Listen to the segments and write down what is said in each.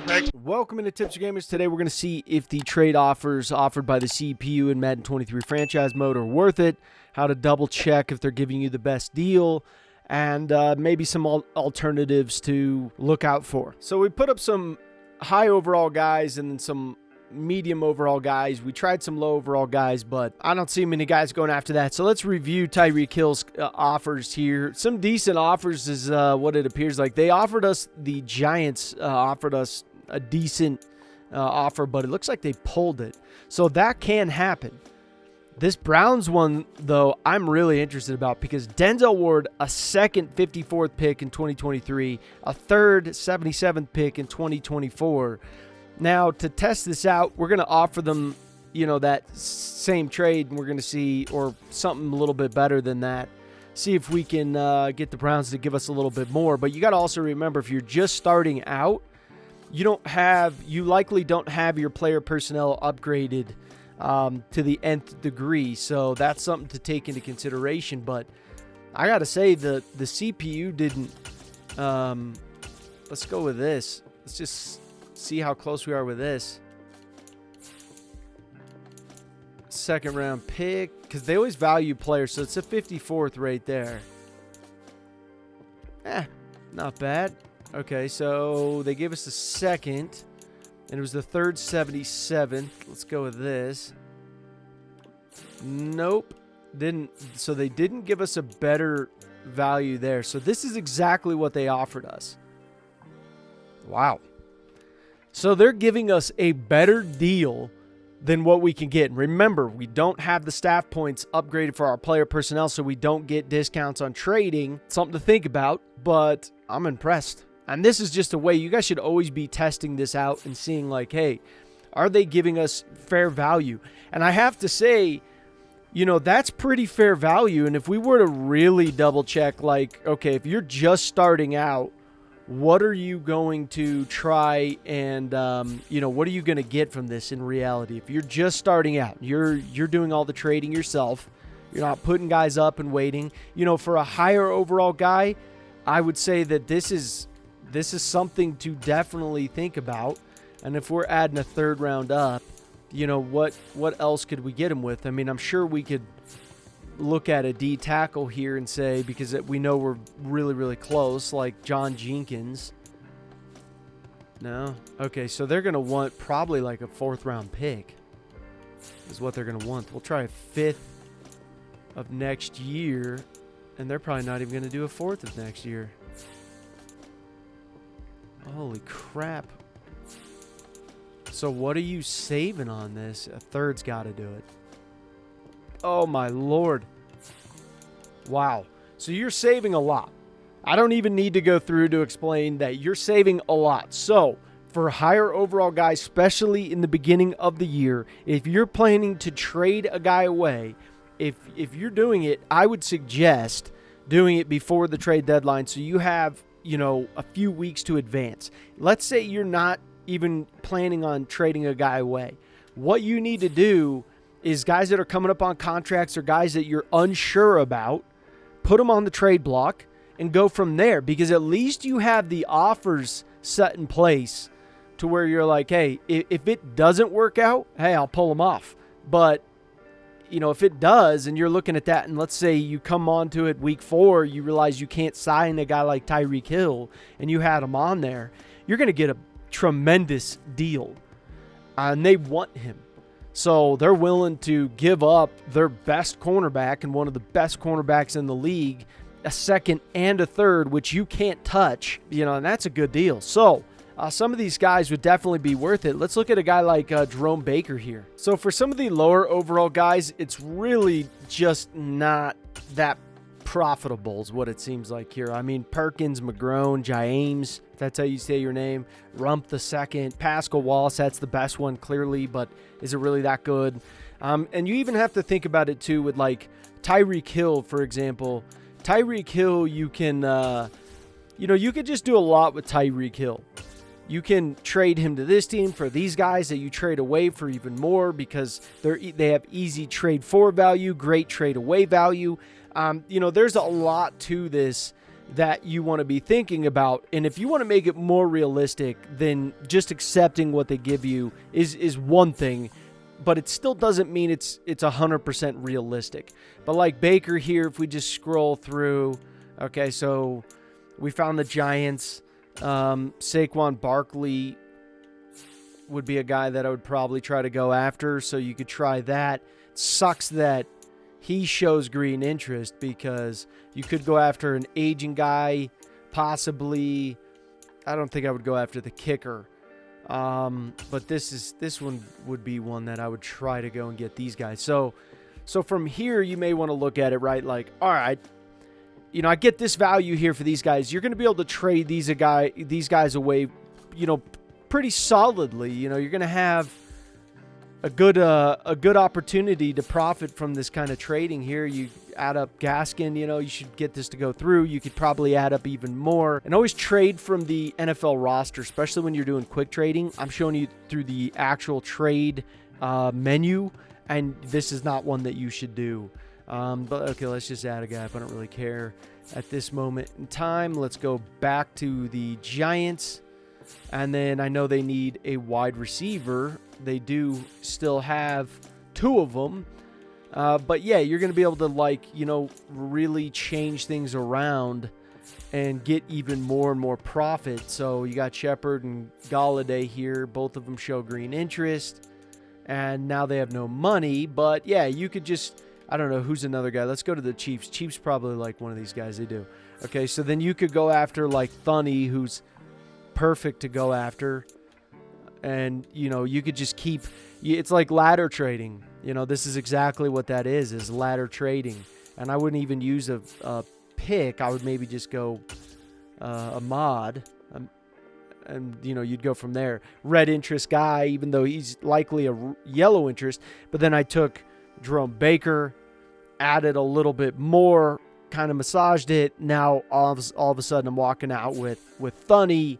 Next. Welcome into Tips for Gamers. Today we're going to see if the trade offers offered by the CPU in Madden 23 franchise mode are worth it, how to double check if they're giving you the best deal, and maybe some alternatives to look out for. So we put up some high overall guys and then some medium overall guys. We tried some low overall guys, but I don't see many guys going after that. So let's review Tyreek Hill's offers here. Some decent offers is what it appears like. They offered us, the Giants offered us a decent offer, but it looks like they pulled it. So that can happen. This Browns one, though, I'm really interested about because Denzel Ward, a second 54th pick in 2023, a third 77th pick in 2024. Now, to test this out, we're going to offer them, that same trade, and we're going to see, or something a little bit better than that. See if we can get the Browns to give us a little bit more. But you got to also remember, if you're just starting out, you likely don't have your player personnel upgraded to the nth degree. So that's something to take into consideration. But I got to say, the CPU didn't. Let's go with this. Let's just see how close we are with this. Second round pick, because they always value players, so it's a 54th right there. Not bad. Okay, so they gave us the second, and it was the third 77th. Let's go with this. Nope, didn't. So they didn't give us a better value there. So this is exactly what they offered us. Wow. So they're giving us a better deal than what we can get. And remember, we don't have the staff points upgraded for our player personnel, so we don't get discounts on trading. Something to think about, but I'm impressed. And this is just a way, you guys should always be testing this out and seeing like, hey, are they giving us fair value? And I have to say, that's pretty fair value. And if we were to really double check, like, okay, if you're just starting out, what are you going to try and, what are you going to get from this in reality? If you're just starting out, you're doing all the trading yourself. You're not putting guys up and waiting. For a higher overall guy, I would say that this is something to definitely think about. And if we're adding a third round up, what else could we get him with? I mean, I'm sure we could look at a D tackle here and say, because we know we're really, really close, like John Jenkins. No? Okay, so they're going to want probably like a 4th round pick is what they're going to want. We'll try a 5th of next year, and they're probably not even going to do a 4th of next year. Holy crap. So what are you saving on this? A third's got to do it. Oh, my Lord. Wow. So you're saving a lot. I don't even need to go through to explain that you're saving a lot. So for higher overall guys, especially in the beginning of the year, if you're planning to trade a guy away, if you're doing it, I would suggest doing it before the trade deadline so you have, a few weeks to advance. Let's say you're not even planning on trading a guy away. What you need to do is guys that are coming up on contracts or guys that you're unsure about, put them on the trade block and go from there, because at least you have the offers set in place to where you're like, hey, if it doesn't work out, hey, I'll pull them off. But, if it does and you're looking at that and let's say you come on to it week 4, you realize you can't sign a guy like Tyreek Hill and you had him on there, you're going to get a tremendous deal. And they want him. So they're willing to give up their best cornerback and one of the best cornerbacks in the league, a 2nd and a 3rd, which you can't touch, and that's a good deal. So some of these guys would definitely be worth it. Let's look at a guy like Jerome Baker here. So for some of the lower overall guys, it's really just not that profitable is what it seems like here. I mean, Perkins, McGrone, James, if that's how you say your name, Rump the second, Pascal Wallace, that's the best one clearly, but is it really that good? And you even have to think about it too with like Tyreek Hill, for example. Tyreek Hill, you can, you could just do a lot with Tyreek Hill. You can trade him to this team for these guys that you trade away for even more because they have easy trade for value, great trade away value. There's a lot to this that you want to be thinking about. And if you want to make it more realistic, then just accepting what they give you is one thing, but it still doesn't mean it's 100% realistic. But like Baker here, if we just scroll through, okay, so we found the Giants. Saquon Barkley would be a guy that I would probably try to go after, so you could try that. It sucks that he shows green interest, because you could go after an aging guy, possibly. I don't think I would go after the kicker. But this one would be one that I would try to go and get these guys. So from here, you may want to look at it, right? Like, all right, I get this value here for these guys. You're going to be able to trade these guys away, pretty solidly. You're going to have a good opportunity to profit from this kind of trading here. You add up Gaskin, you should get this to go through. You could probably add up even more. And always trade from the NFL roster, especially when you're doing quick trading. I'm showing you through the actual trade menu, and this is not one that you should do. But okay, let's just add a guy if I don't really care at this moment in time. Let's go back to the Giants. And then I know they need a wide receiver. They do still have 2 of them. But yeah, you're going to be able to really change things around and get even more and more profit. So you got Shepard and Galladay here. Both of them show green interest. And now they have no money. But yeah, you could just, I don't know, who's another guy? Let's go to the Chiefs. Chiefs probably like one of these guys. They do. Okay, so then you could go after like Thuney, who's perfect to go after. And you could just keep, it's like ladder trading. This is exactly what that is ladder trading. And I wouldn't even use a pick. I would maybe just go a mod, and you'd go from there. Red interest guy, even though he's likely a yellow interest. But then I took Jerome Baker, added a little bit more, kind of massaged it. Now all of a sudden I'm walking out with Thuney.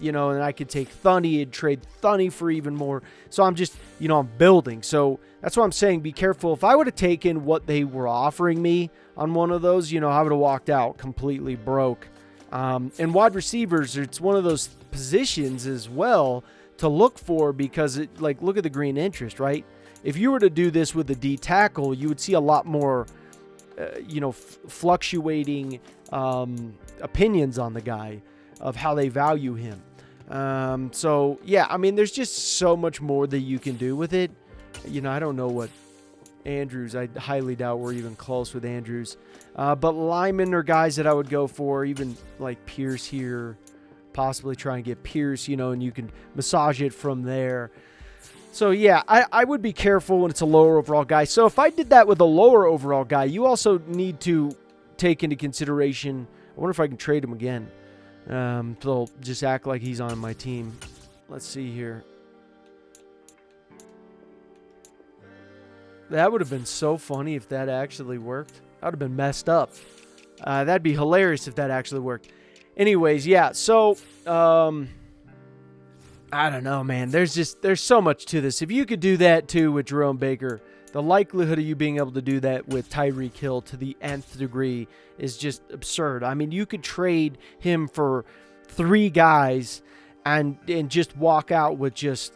And I could take Thuney and trade Thuney for even more. So I'm just, I'm building. So that's why I'm saying be careful. If I would have taken what they were offering me on one of those, I would have walked out completely broke. And wide receivers, it's one of those positions as well to look for, because look at the green interest, right? If you were to do this with a D tackle, you would see a lot more, fluctuating opinions on the guy of how they value him. So yeah, I mean, there's just so much more that you can do with it. I don't know what Andrews, I highly doubt we're even close with Andrews. But linemen are guys that I would go for, even like Pierce here, possibly try and get Pierce, and you can massage it from there. So yeah, I would be careful when it's a lower overall guy. So if I did that with a lower overall guy, you also need to take into consideration, I wonder if I can trade him again. So just act like he's on my team. Let's see here. That would have been so funny if that actually worked. That would have been messed up. That'd be hilarious if that actually worked. Anyways, yeah, so I don't know, man. There's so much to this. If you could do that too with Jerome Baker, the likelihood of you being able to do that with Tyreek Hill to the nth degree is just absurd. I mean, you could trade him for 3 guys and just walk out with just,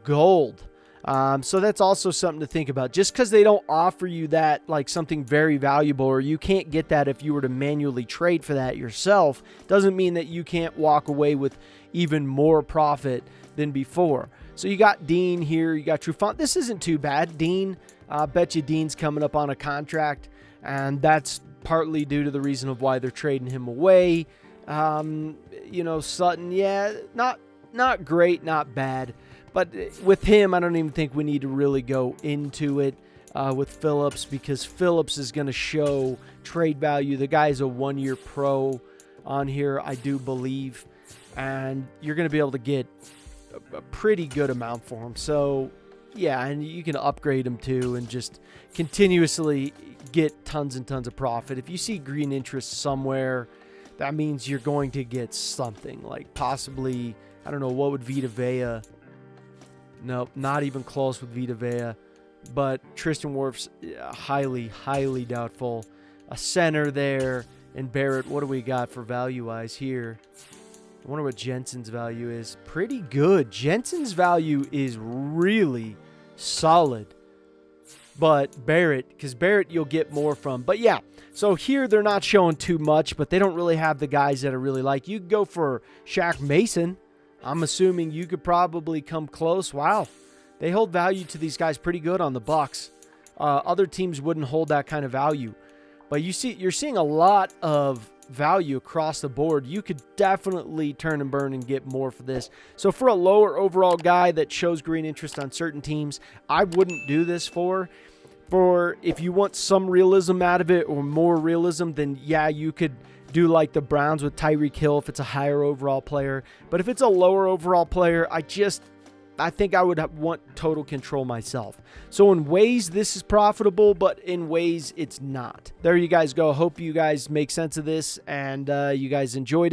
gold. So that's also something to think about. Just because they don't offer you that, like something very valuable, or you can't get that if you were to manually trade for that yourself, doesn't mean that you can't walk away with even more profit than before. So you got Dean here, you got Trufant. This isn't too bad. Dean, I bet you Dean's coming up on a contract, and that's partly due to the reason of why they're trading him away. Sutton, yeah, not great, not bad. But with him, I don't even think we need to really go into it with Phillips, because Phillips is going to show trade value. The guy's a 1-year pro on here, I do believe, and you're going to be able to get a pretty good amount for him. So yeah, and you can upgrade him too and just continuously get tons and tons of profit. If you see green interest somewhere, that means you're going to get something, like possibly, I don't know, what would Vita Vea? Nope, not even close with Vita Vea. But Tristan Wirfs, highly, highly doubtful. A center there, And Barrett, what do we got for value-wise here? I wonder what Jensen's value is. Pretty good. Jensen's value is really solid. But Barrett, because Barrett you'll get more from. But yeah, so here they're not showing too much, but they don't really have the guys that I really like. You could go for Shaq Mason. I'm assuming you could probably come close. Wow. They hold value to these guys pretty good on the Bucks. Other teams wouldn't hold that kind of value. But you're seeing a lot of value across the board. You could definitely turn and burn and get more for this. So for a lower overall guy that shows green interest on certain teams, I wouldn't do this for. For if you want some realism out of it or more realism, then yeah, you could do like the Browns with Tyreek Hill if it's a higher overall player. But if it's a lower overall player, I think I would want total control myself. So in ways, this is profitable, but in ways, it's not. There you guys go. Hope you guys make sense of this and you guys enjoyed it.